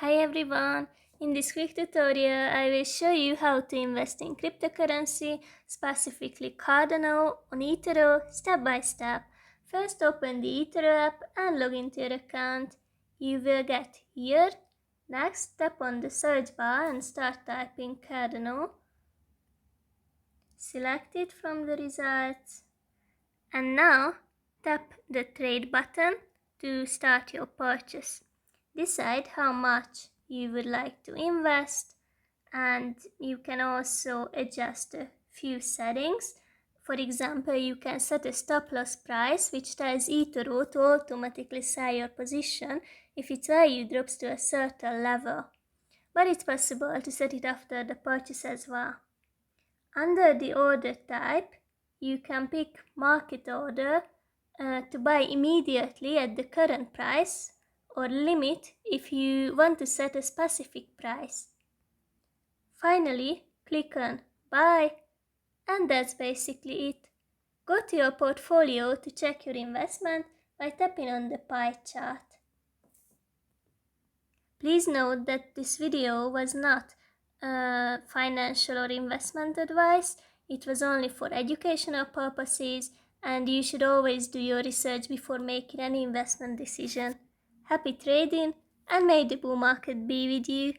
Hi everyone! In this quick tutorial, I will show you how to invest in cryptocurrency, specifically Cardano on eToro, step by step. First open the eToro app and log into your account. You will get here. Next, tap on the search bar and start typing Cardano. Select it from the results. And now, tap the trade button to start your purchase. Decide how much you would like to invest, and you can also adjust a few settings. For example, you can set a stop loss price which tells eToro to automatically sell your position if its value drops to a certain level. But it's possible to set it after the purchase as well. Under the order type, you can pick market order to buy immediately at the current price, or limit if you want to set a specific price. Finally, click on buy, and that's basically it. Go to your portfolio to check your investment by tapping on the pie chart. Please note that this video was not financial or investment advice. It was only for educational purposes, and you should always do your research before making any investment decision. Happy trading, and may the bull market be with you.